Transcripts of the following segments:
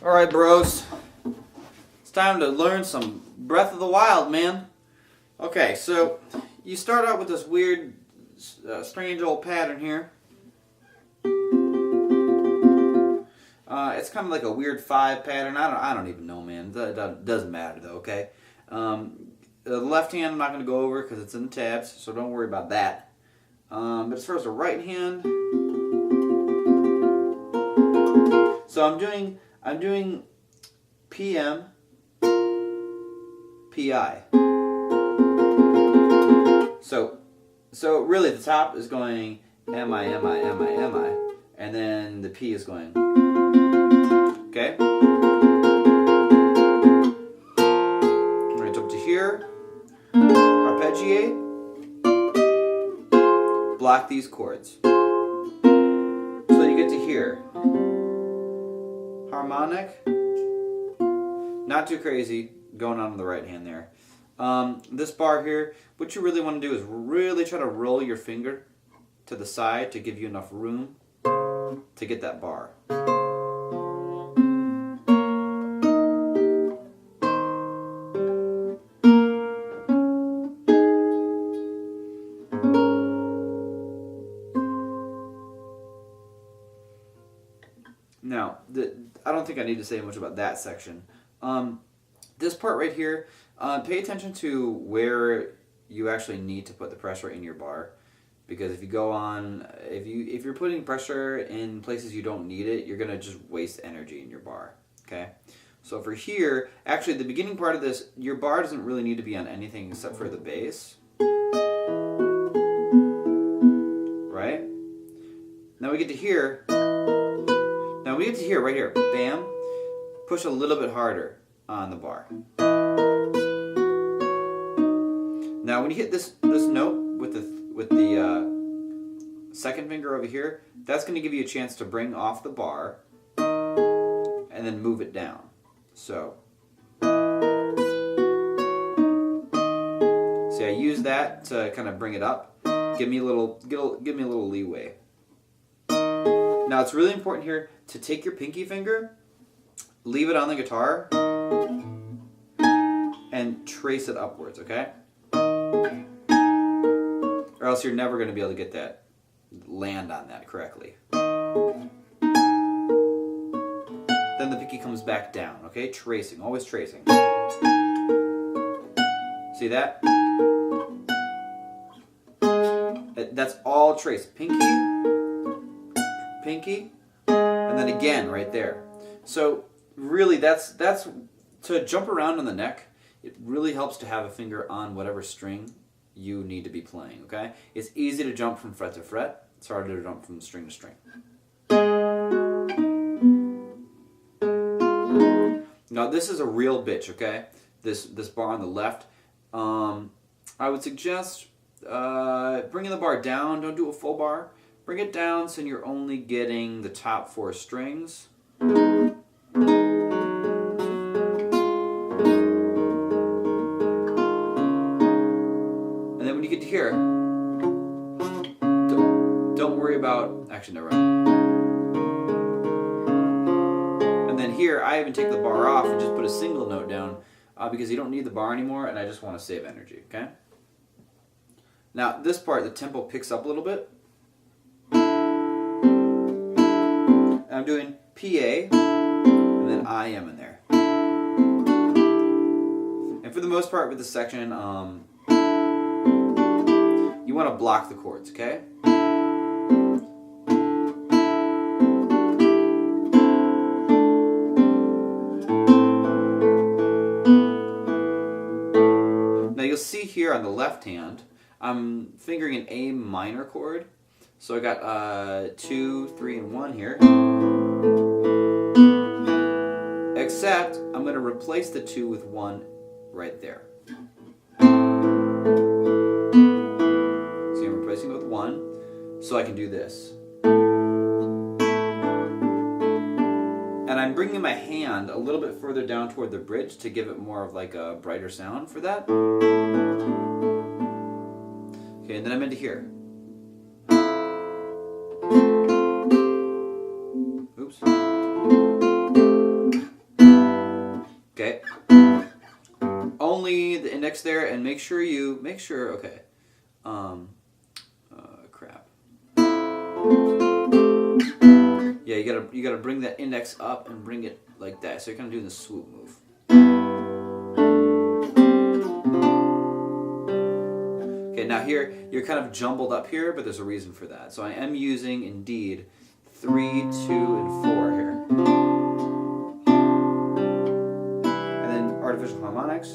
Alright, bros. It's time to learn some Breath of the Wild, man. Okay, so you start out with this weird, strange old pattern here. It's kind of like a weird 5 pattern. I don't even know, man. It doesn't matter, though, okay? The left hand I'm not going to go over because it's in the tabs, so don't worry about that. But as far as the right hand, so I'm doing PM, PI. So really the top is going MI, and then the P is going, okay? I'm going to jump to here, arpeggiate, block these chords. So you get to here. Harmonic, not too crazy, going on the right hand there. This bar here, what you really want to do is really try to roll your finger to the side to give you enough room to get that bar. Now, I don't think I need to say much about that section. This part right here, pay attention to where you actually need to put the pressure in your bar, because if you go on, if you're putting pressure in places you don't need it, you're gonna just waste energy in your bar. Okay, so for here, actually the beginning part of this, your bar doesn't really need to be on anything except for the bass. Right? Now we get to here. Now we get to here, right here. Bam. Push a little bit harder on the bar. Now when you hit this note with the second finger over here, that's going to give you a chance to bring off the bar and then move it down. So see, I use that to kind of bring it up. Give me a little leeway. Now it's really important here to take your pinky finger, leave it on the guitar, and trace it upwards, okay? Or else you're never going to be able to get that, land on that correctly. Then the pinky comes back down, okay? Tracing, always tracing. See that? That's all trace. Pinky, and then again right there. So really that's to jump around on the neck. It really helps to have a finger on whatever string you need to be playing, okay? It's easy to jump from fret to fret. It's harder to jump from string to string. Now this is a real bitch, okay? This bar on the left. I would suggest bringing the bar down. Don't do a full bar. Bring it down so you're only getting the top 4 strings. And then when you get to here, don't worry about, actually never mind. And then here, I even take the bar off and just put a single note down because you don't need the bar anymore, and I just want to save energy, okay? Now this part, the tempo picks up a little bit. I'm doing PA, and then IM in there. And for the most part with this section, you want to block the chords, okay? Now you'll see here on the left hand, I'm fingering an A minor chord. So I got 2, 3, and 1 here. Except I'm going to replace the 2 with 1 right there. See, I'm replacing it with 1 so I can do this. And I'm bringing my hand a little bit further down toward the bridge to give it more of like a brighter sound for that. Okay, and then I'm into here. Oops. okay. Crap. Yeah, you gotta bring that index up and bring it like that. So you're kind of doing the swoop move. Okay, now here you're kind of jumbled up here, but there's a reason for that. So I am using indeed 3, 2, and 4 here. And then artificial harmonics.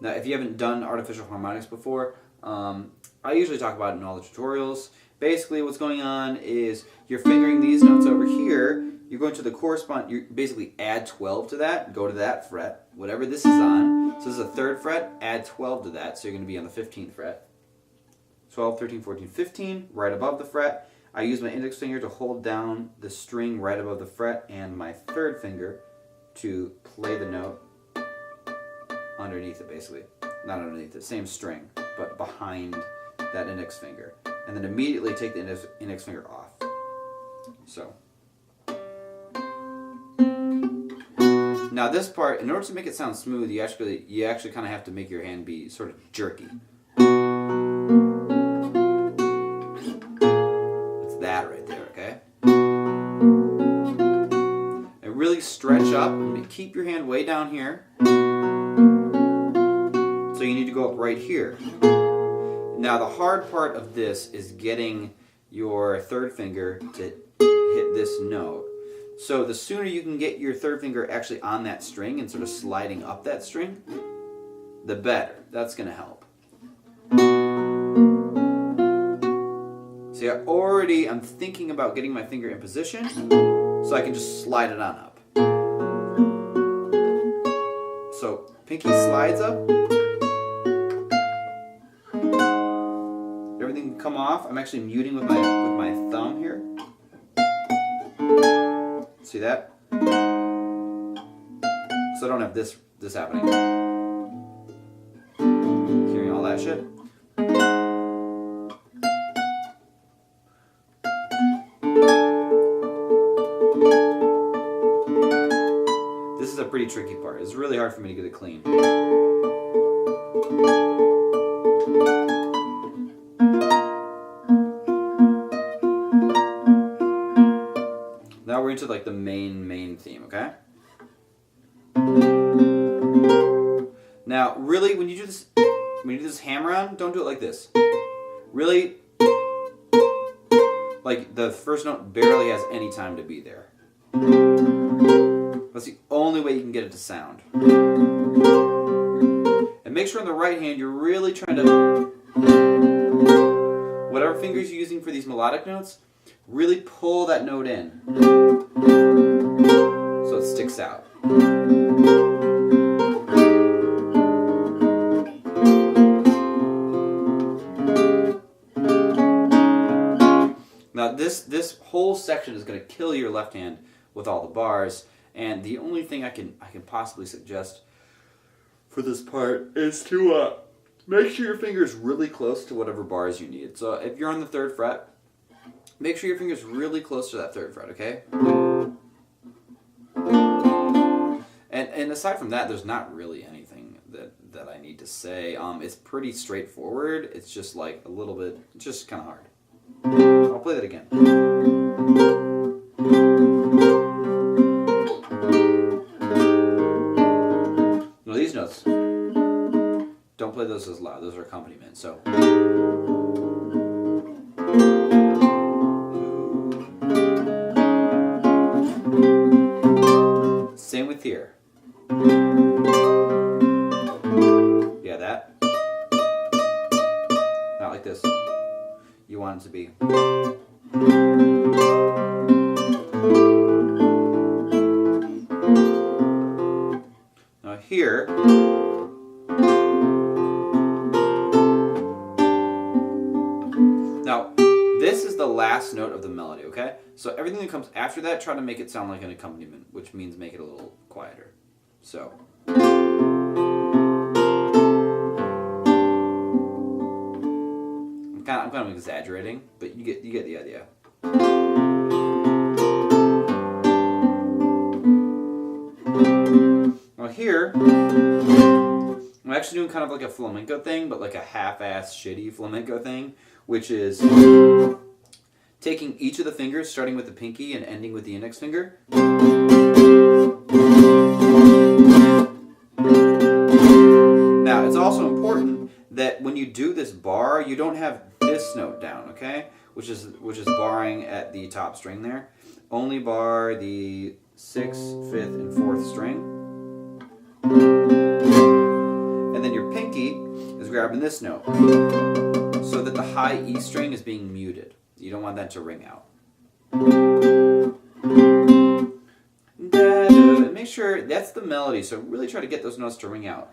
Now, if you haven't done artificial harmonics before, I usually talk about it in all the tutorials. Basically, what's going on is you're fingering these notes over here. You're going to the you basically add 12 to that, go to that fret, whatever this is on. So this is a 3rd fret, add 12 to that, so you're going to be on the 15th fret. 12, 13, 14, 15, right above the fret. I use my index finger to hold down the string right above the fret and my 3rd finger to play the note underneath it, basically. Not underneath it, same string, but behind that index finger. And then immediately take the index finger off. So. Now this part, in order to make it sound smooth, you actually kind of have to make your hand be sort of jerky. It's that right there, okay? And really stretch up and keep your hand way down here. So you need to go up right here. Now the hard part of this is getting your 3rd finger to hit this note. So the sooner you can get your 3rd finger actually on that string and sort of sliding up that string, the better. That's going to help. See, I'm thinking about getting my finger in position so I can just slide it on up. So pinky slides up. Everything can come off. I'm actually muting with my thumb here. See that? So I don't have this happening. Hearing all that shit. This is a pretty tricky part. It's really hard for me to get it clean. Now we're into like the main theme, okay? Now, really, when you do this hammer on, don't do it like this. Really, like the first note barely has any time to be there. That's the only way you can get it to sound. And make sure on the right hand you're really trying to, whatever fingers you're using for these melodic notes, really pull that note in so it sticks out. Now this whole section is going to kill your left hand with all the bars, and the only thing I can possibly suggest for this part is to make sure your finger is really close to whatever bars you need. So if you're on the 3rd fret, make sure your finger's really close to that 3rd fret, okay? And aside from that, there's not really anything that I need to say. It's pretty straightforward. It's just like a little bit, it's just kind of hard. I'll play that again. Now these notes, don't play those as loud. Those are accompaniment. So. Same with here. Yeah, that. Not like this. You want it to be. Now here. Now, this is the last note of the melody, okay? So everything that comes after that, try to make it sound like an accompaniment, which means make it a little quieter. So. I'm kind of exaggerating, but you get the idea. Now here, actually doing kind of like a flamenco thing, but like a half-ass shitty flamenco thing, which is taking each of the fingers, starting with the pinky and ending with the index finger. Now, it's also important that when you do this bar, you don't have this note down, okay? Which is barring at the top string there. Only bar the 6th, 5th, and 4th string. And then your pinky is grabbing this note so that the high E string is being muted. You don't want that to ring out. And make sure that's the melody, so really try to get those notes to ring out.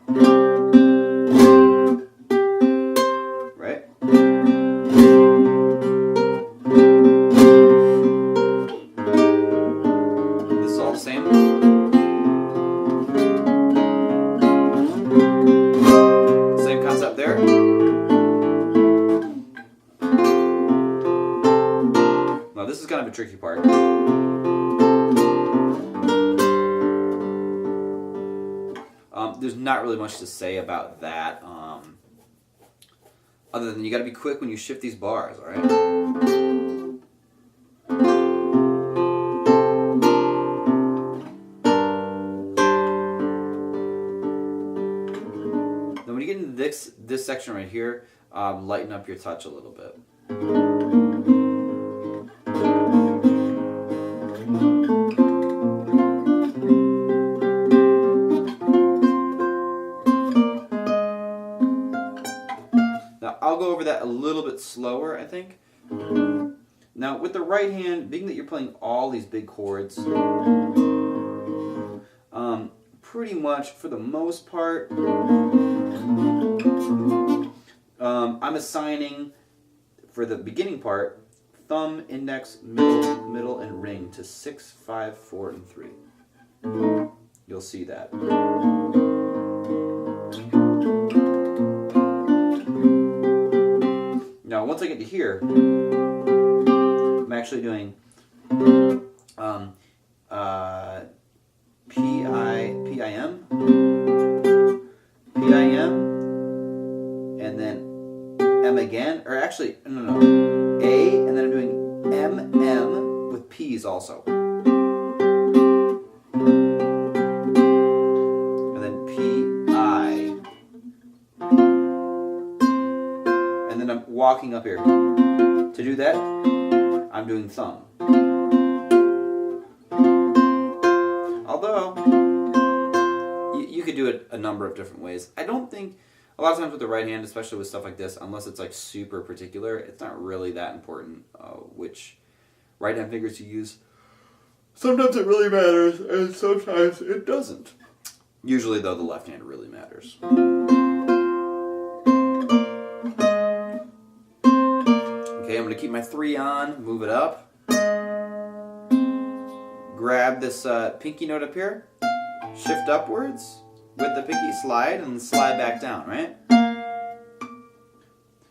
Right? This is all the same. Same concept there. Now this is kind of a tricky part. There's not really much to say about that, other than you got to be quick when you shift these bars, all right? Then when you get into this section right here, lighten up your touch a little bit. I'll go over that a little bit slower, I think. Now, with the right hand, being that you're playing all these big chords, pretty much, for the most part, I'm assigning, for the beginning part, thumb, index, middle, and ring to 6, 5, 4, and 3. You'll see that. Now, once I get to here, I'm actually doing P-I-M, and then M again, or actually, no, A, and then I'm doing M with P's also. And then P-I. And then I'm walking up here. To do that, I'm doing thumb. Although, you could do it a number of different ways. I don't think, a lot of times with the right hand, especially with stuff like this, unless it's like super particular, it's not really that important which right hand fingers you use. Sometimes it really matters, and sometimes it doesn't. Usually, though, the left hand really matters. Okay, I'm going to keep my 3 on, move it up. Grab this pinky note up here, shift upwards with the pinky, slide, and slide back down, right?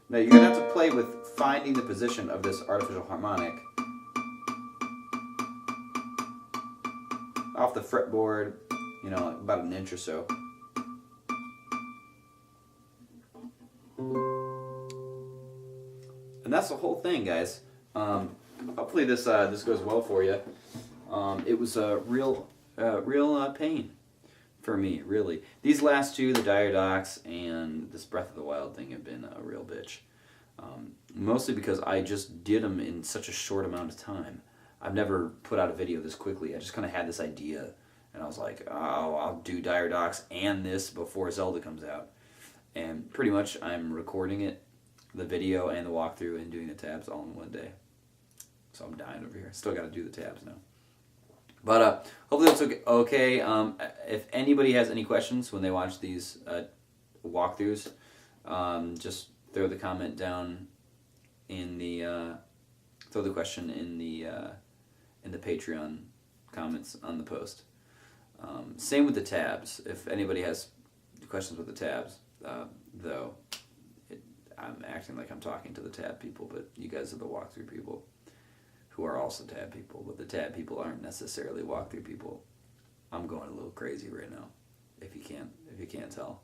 Now you're going to have to play with finding the position of this artificial harmonic off the fretboard, you know, about an inch or so. And that's the whole thing, guys. Hopefully this goes well for you. It was a real pain for me, really. These last two, the Dire Docks and this Breath of the Wild thing, have been a real bitch. Mostly because I just did them in such a short amount of time. I've never put out a video this quickly. I just kind of had this idea, and I was like, oh, I'll do Dire Docks and this before Zelda comes out. And pretty much I'm recording it, the video and the walkthrough, and doing the tabs all in one day. So I'm dying over here. Still got to do the tabs now. But hopefully that's okay. If anybody has any questions when they watch these walkthroughs, just throw the comment down in the throw the question in the Patreon comments on the post. Same with the tabs. If anybody has questions with the tabs, though, I'm acting like I'm talking to the tab people, but you guys are the walkthrough people, who are also tab people, but the tab people aren't necessarily walkthrough people. I'm going a little crazy right now, if you can't tell.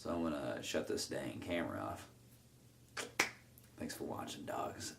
So I'm going to shut this dang camera off. Thanks for watching, dogs.